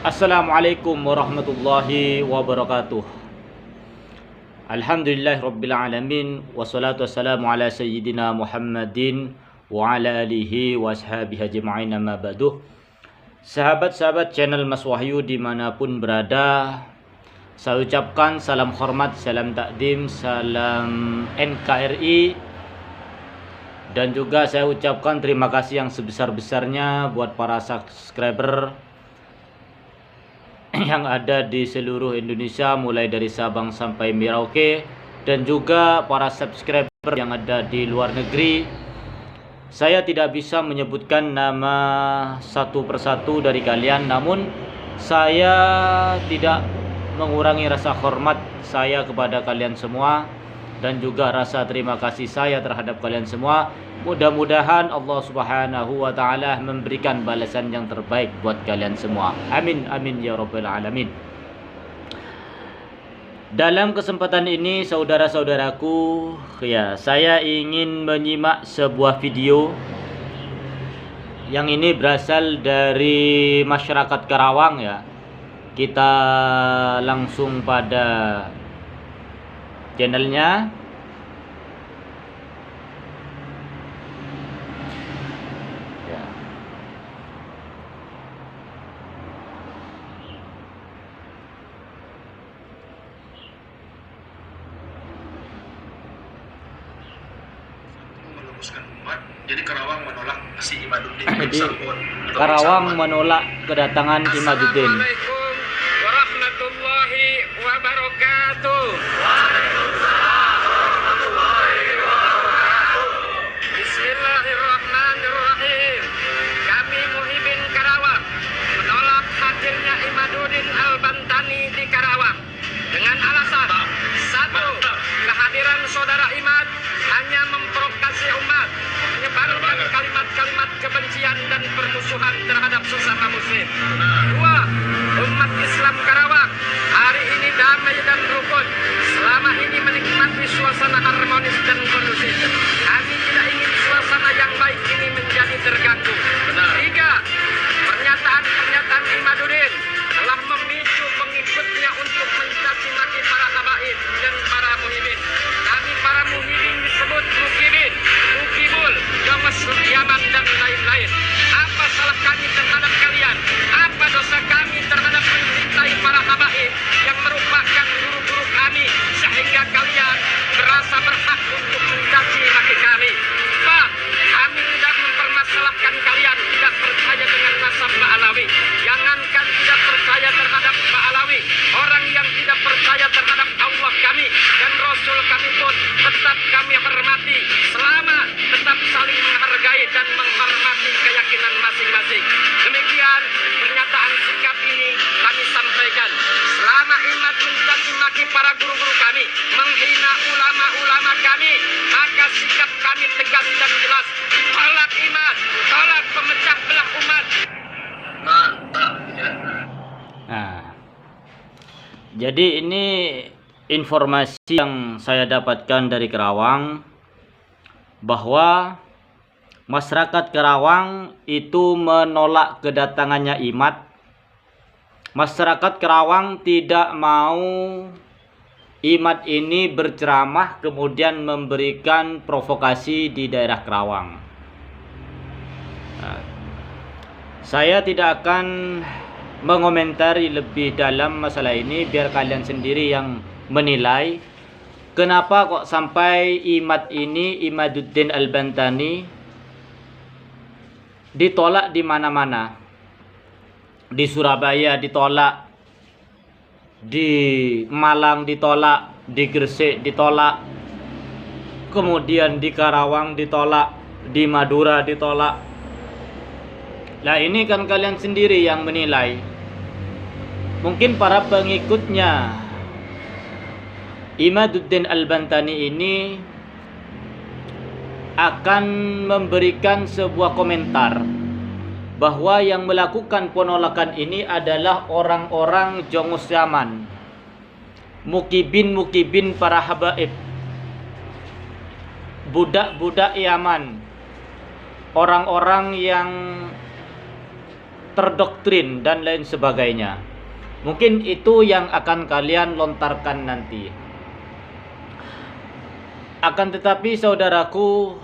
Assalamualaikum warahmatullahi wabarakatuh. Alhamdulillahirabbil alamin wassalatu wassalamu ala sayyidina Muhammadin wa ala alihi washabihi ajma'in amma ba'du. Sahabat-sahabat channel Mas Wahyu dimanapun berada, saya ucapkan salam hormat, salam takdim, salam NKRI, dan juga saya ucapkan terima kasih yang sebesar-besarnya buat para subscriber yang ada di seluruh Indonesia, mulai dari Sabang sampai Merauke, dan juga para subscriber yang ada di luar negeri. Saya tidak bisa menyebutkan nama satu persatu dari kalian, namun saya tidak mengurangi rasa hormat saya kepada kalian semua dan juga rasa terima kasih saya terhadap kalian semua. Mudah-mudahan Allah Subhanahu wa taala memberikan balasan yang terbaik buat kalian semua. Amin amin ya rabbal alamin. Dalam kesempatan ini saudara-saudaraku, saya ingin menyimak sebuah video yang ini berasal dari masyarakat Karawang ya. Kita langsung pada channelnya. Jadi Karawang menolak si Imaduddin. Jadi Karawang menolak kedatangan Imaduddin. Assalamualaikum warahmatullahi wabarakatuh. Bismillahirrahmanirrahim. Kami Muhibin Karawang menolak hadirnya Imaduddin Al-Bantani di Karawang dengan alasan satu, kehadiran saudara Imad hanya memprovokasi umat, menyebarkan kalimat-kalimat kebencian dan permusuhan terhadap sesama muslim. Dua, umat Islam Karawang hari ini damai dan rukun, selama ini menikmati suasana harmonis dan kondusif. Kami tidak ingin suasana yang baik ini menjadi terganggu. Tiga, pernyataan Imaduddin telah memicu pengikutnya untuk mencaci maki para habaib dan para muhibin. Kami para muhibin disebut mukibin, mukibul, jomes, yaman, dan lain-lain. Apa salah kami terhadap kalian? Apa dosa kami terhadap mencintai para habaib yang merupakan guru-guru kami, sehingga kalian merasa berhak untuk mencaci maki kami? Pak, kami tidak mempermasalahkan kalian tidak percaya dengan nasab Pak Alawi. Jangankan tidak percaya terhadap Pak Alawi, orang yang tidak percaya terhadap Allah kami dan Rasul kami pun tetap kami hormati, selama tetap saling menghargai dan menghormati keyakinan masing-masing. Demikian pernyataan sikap ini kami sampaikan. Selama Imad mencaci maki para guru-guru kami, menghina ulama-ulama kami, maka sikap kami tegas dan jelas. Tolak Imad, tolak pemecah belah umat. Mantap ya. Nah, jadi ini informasi yang saya dapatkan dari Karawang, bahwa masyarakat Karawang itu menolak kedatangannya Imad. Masyarakat Karawang tidak mau Imad ini berceramah kemudian memberikan provokasi di daerah Karawang. Nah, saya tidak akan mengomentari lebih dalam masalah ini, biar kalian sendiri yang menilai. Kenapa kok sampai Imad ini, Imaduddin Al-Bantani, ditolak di mana-mana? Di Surabaya ditolak, di Malang ditolak, di Gresik ditolak, kemudian di Karawang ditolak, di Madura ditolak. Nah, ini kan kalian sendiri yang menilai. Mungkin para pengikutnya Imaduddin Al-Bantani ini akan memberikan sebuah komentar bahwa yang melakukan penolakan ini adalah orang-orang Jongus Yaman, mukibin para habaib, budak-budak Yaman, orang-orang yang terdoktrin dan lain sebagainya. Mungkin itu yang akan kalian lontarkan nanti. Akan tetapi saudaraku,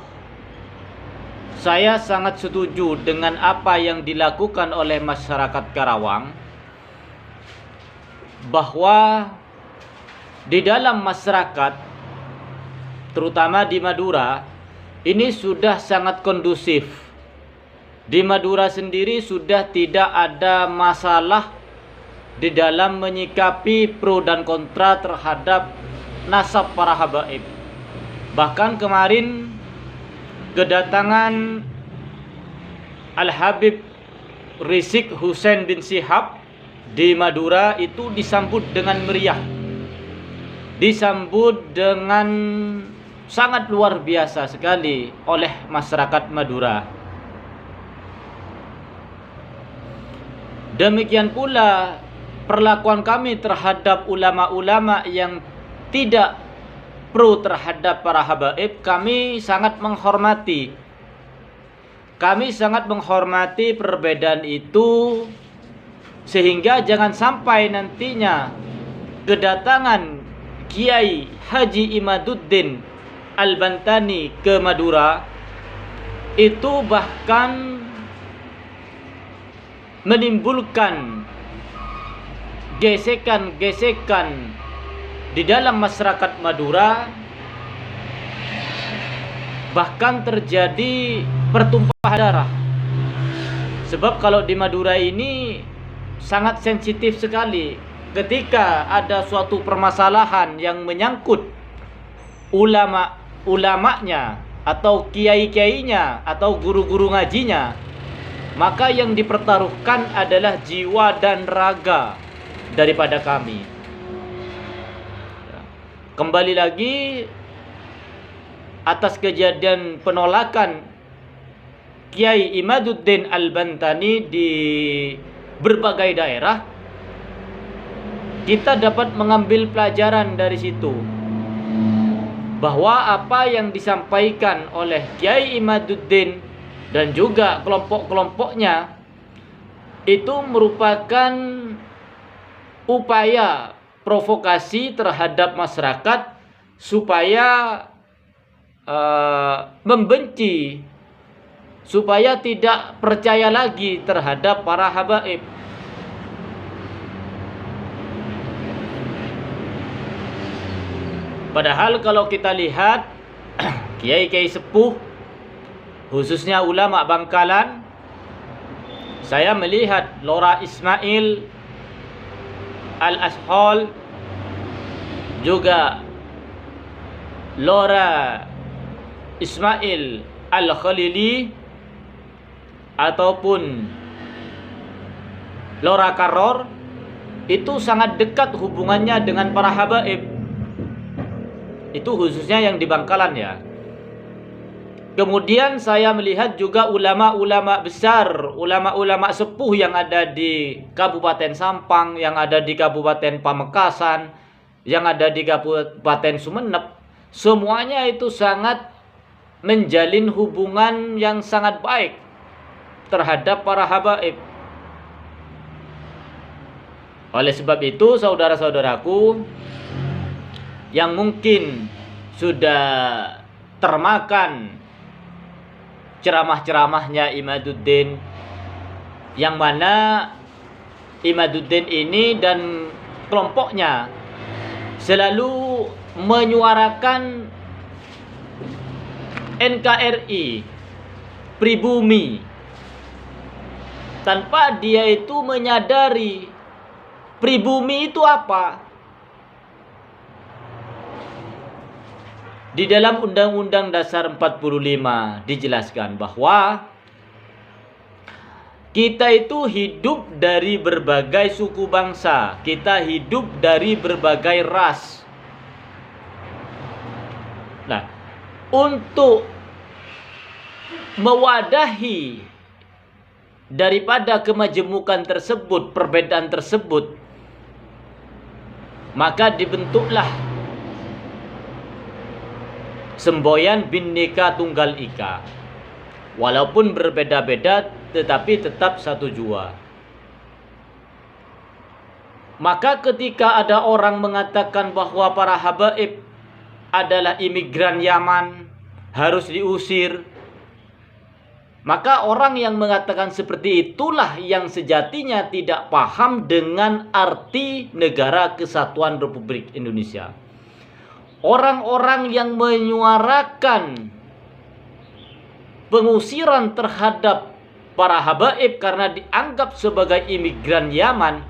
saya sangat setuju dengan apa yang dilakukan oleh masyarakat Karawang, bahwa di dalam masyarakat, terutama di Madura, ini sudah sangat kondusif. Di Madura sendiri sudah tidak ada masalah di dalam menyikapi pro dan kontra terhadap nasab para habaib. Bahkan kemarin kedatangan Al-Habib Rizik Hussein bin Syihab di Madura itu disambut dengan meriah, disambut dengan sangat luar biasa sekali oleh masyarakat Madura. Demikian pula perlakuan kami terhadap ulama-ulama yang tidak pro terhadap para habaib, kami sangat menghormati. Kami sangat menghormati perbedaan itu, sehingga jangan sampai nantinya kedatangan Kiai Haji Imaduddin Al-Bantani ke Madura itu bahkan menimbulkan gesekan-gesekan di dalam masyarakat Madura, bahkan terjadi pertumpahan darah. Sebab kalau di Madura ini sangat sensitif sekali ketika ada suatu permasalahan yang menyangkut ulama-ulamanya atau kiai-kiainya atau guru-guru ngajinya, maka yang dipertaruhkan adalah jiwa dan raga daripada kami. Kembali lagi atas kejadian penolakan Kiai Imaduddin Al-Bantani di berbagai daerah, kita dapat mengambil pelajaran dari situ, bahwa apa yang disampaikan oleh Kiai Imaduddin dan juga kelompok-kelompoknya itu merupakan upaya provokasi terhadap masyarakat supaya membenci, supaya tidak percaya lagi terhadap para habaib. Padahal kalau kita lihat kiai-kiai sepuh, khususnya ulama Bangkalan, saya melihat Lora Ismail Al-Ashol, juga Lora Ismail Al-Khalili, ataupun Lora Karor, itu sangat dekat hubungannya dengan para habaib. Itu khususnya yang di Bangkalan ya. Kemudian saya melihat juga ulama-ulama besar, ulama-ulama sepuh yang ada di Kabupaten Sampang, yang ada di Kabupaten Pamekasan, yang ada di Kabupaten Sumeneb. Semuanya itu sangat menjalin hubungan yang sangat baik terhadap para habaib. Oleh sebab itu, saudara-saudaraku yang mungkin sudah termakan ceramah-ceramahnya Imaduddin, yang mana Imaduddin ini dan kelompoknya selalu menyuarakan NKRI, pribumi, tanpa dia itu menyadari pribumi itu apa. Di dalam Undang-Undang Dasar 45 dijelaskan bahwa kita itu hidup dari berbagai suku bangsa, kita hidup dari berbagai ras. Nah, untuk mewadahi daripada kemajemukan tersebut, perbedaan tersebut, maka dibentuklah semboyan Bhinneka Tunggal Ika. Walaupun berbeda-beda tetapi tetap satu jua. Maka ketika ada orang mengatakan bahwa para habaib adalah imigran Yaman, harus diusir, maka orang yang mengatakan seperti itulah yang sejatinya tidak paham dengan arti Negara Kesatuan Republik Indonesia. Orang-orang yang menyuarakan pengusiran terhadap para habaib karena dianggap sebagai imigran Yaman,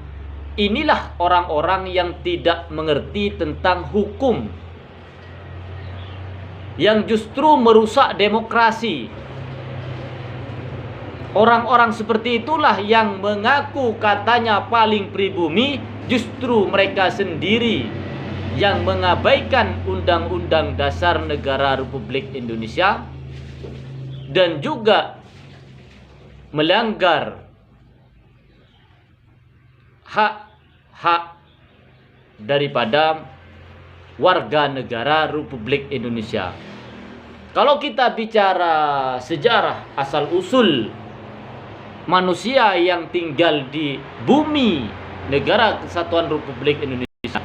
inilah orang-orang yang tidak mengerti tentang hukum, yang justru merusak demokrasi. Orang-orang seperti itulah yang mengaku katanya paling pribumi, justru mereka sendiri yang mengabaikan Undang-Undang Dasar Negara Republik Indonesia dan juga melanggar hak-hak daripada warga negara Republik Indonesia. Kalau kita bicara sejarah asal-usul manusia yang tinggal di bumi Negara Kesatuan Republik Indonesia,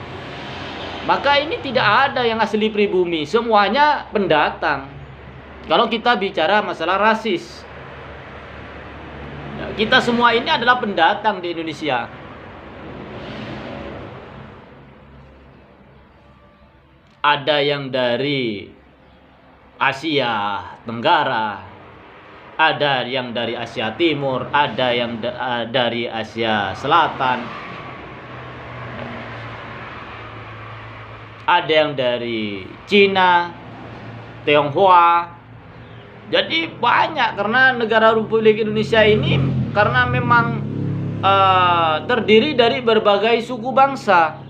maka ini tidak ada yang asli pribumi, semuanya pendatang. Kalau kita bicara masalah rasis, kita semua ini adalah pendatang di Indonesia. Ada yang dari Asia Tenggara, ada yang dari Asia Timur, ada yang dari Asia Selatan, ada yang dari Cina, Tionghoa. Jadi banyak, karena negara Republik Indonesia ini karena memang terdiri dari berbagai suku bangsa.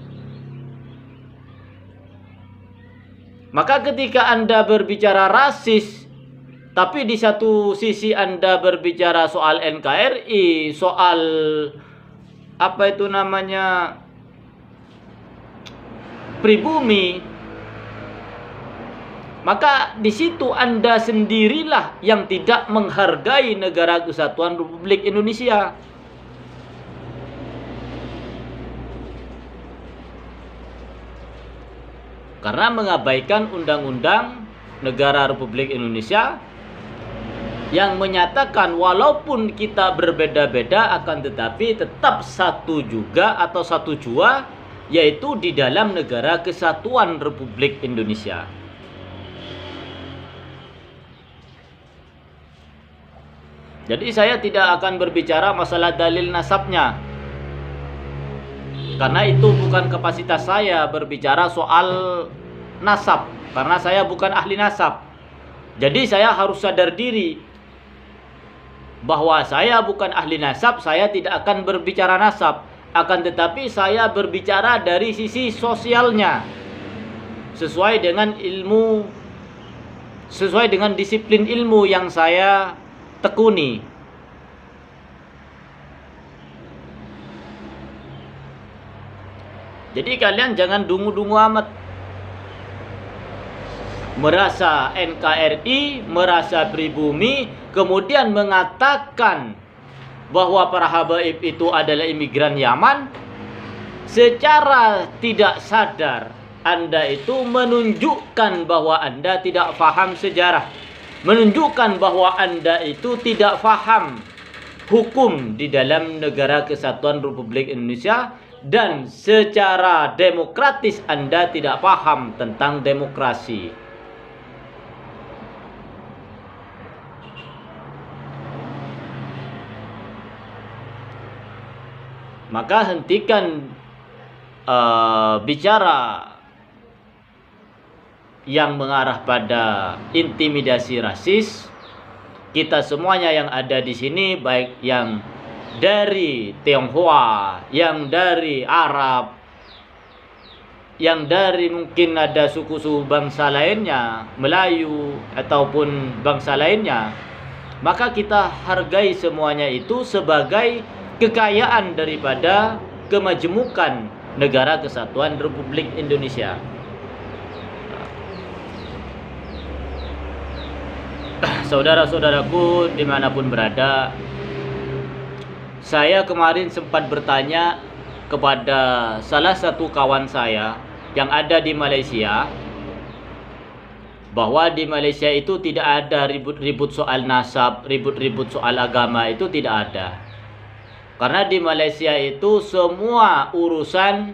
Maka ketika Anda berbicara rasis, tapi di satu sisi Anda berbicara soal NKRI, soal apa itu namanya, pribumi, maka di situ Anda sendirilah yang tidak menghargai Negara Kesatuan Republik Indonesia. Karena mengabaikan Undang-Undang Negara Republik Indonesia yang menyatakan walaupun kita berbeda-beda akan tetapi tetap satu juga atau satu jua, yaitu di dalam Negara Kesatuan Republik Indonesia. Jadi saya tidak akan berbicara masalah dalil nasabnya, karena itu bukan kapasitas saya berbicara soal nasab, karena saya bukan ahli nasab. Jadi saya harus sadar diri bahwa saya bukan ahli nasab, saya tidak akan berbicara nasab. Akan tetapi saya berbicara dari sisi sosialnya, sesuai dengan ilmu, sesuai dengan disiplin ilmu yang saya tekuni. Jadi kalian jangan dungu-dungu amat, merasa NKRI, merasa pribumi, kemudian mengatakan bahwa para habaib itu adalah imigran Yaman. Secara tidak sadar Anda itu menunjukkan bahwa Anda tidak paham sejarah, menunjukkan bahwa Anda itu tidak paham hukum di dalam Negara Kesatuan Republik Indonesia, dan secara demokratis Anda tidak paham tentang demokrasi. Maka hentikan bicara yang mengarah pada intimidasi rasis. Kita semuanya yang ada di sini, baik yang dari Tionghoa, yang dari Arab, yang dari mungkin ada suku-suku bangsa lainnya, Melayu ataupun bangsa lainnya, maka kita hargai semuanya itu sebagai kekayaan daripada kemajemukan Negara Kesatuan Republik Indonesia. Saudara-saudaraku dimanapun berada, saya kemarin sempat bertanya kepada salah satu kawan saya yang ada di Malaysia bahwa di Malaysia itu tidak ada ribut-ribut soal nasab, ribut-ribut soal agama, itu tidak ada. Karena di Malaysia itu semua urusan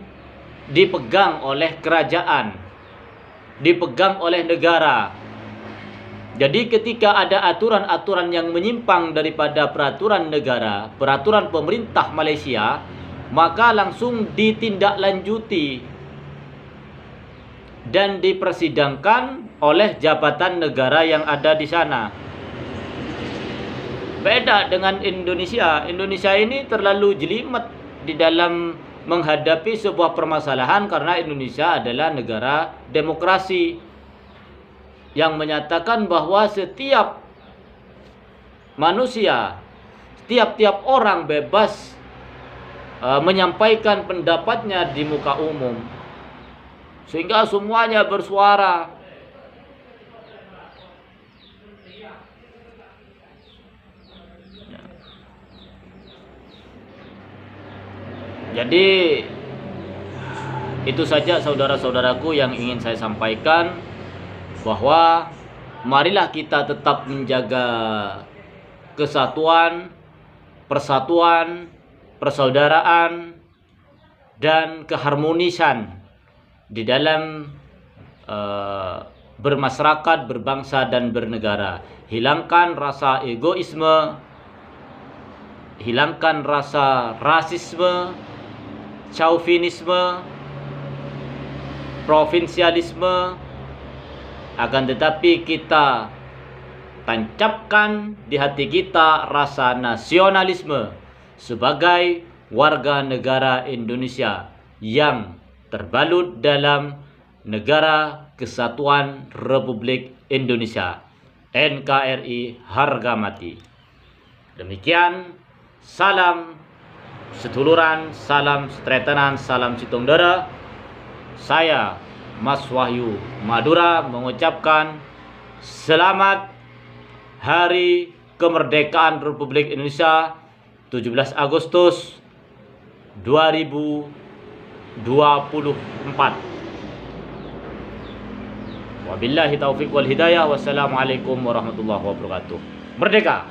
dipegang oleh kerajaan, dipegang oleh negara. Jadi ketika ada aturan-aturan yang menyimpang daripada peraturan negara, peraturan pemerintah Malaysia, maka langsung ditindaklanjuti dan dipersidangkan oleh jabatan negara yang ada di sana. Beda dengan Indonesia. Indonesia ini terlalu jelimet di dalam menghadapi sebuah permasalahan karena Indonesia adalah negara demokrasi yang menyatakan bahwa setiap manusia, tiap-tiap orang bebas menyampaikan pendapatnya di muka umum, sehingga semuanya bersuara. Jadi itu saja saudara-saudaraku yang ingin saya sampaikan, bahwa marilah kita tetap menjaga kesatuan, persatuan, persaudaraan, dan keharmonisan di dalam bermasyarakat, berbangsa, dan bernegara. Hilangkan rasa egoisme, hilangkan rasa rasisme, chauvinisme, provinsialisme, akan tetapi kita tancapkan di hati kita rasa nasionalisme sebagai warga negara Indonesia yang terbalut dalam Negara Kesatuan Republik Indonesia, NKRI harga mati. Demikian, salam seduluran, salam setretenan, salam sitongdara. Saya Mas Wahyu Madura mengucapkan selamat Hari Kemerdekaan Republik Indonesia 17 Agustus 2024. Wabillahi taufiq wal hidayah. Wassalamualaikum warahmatullahi wabarakatuh. Merdeka!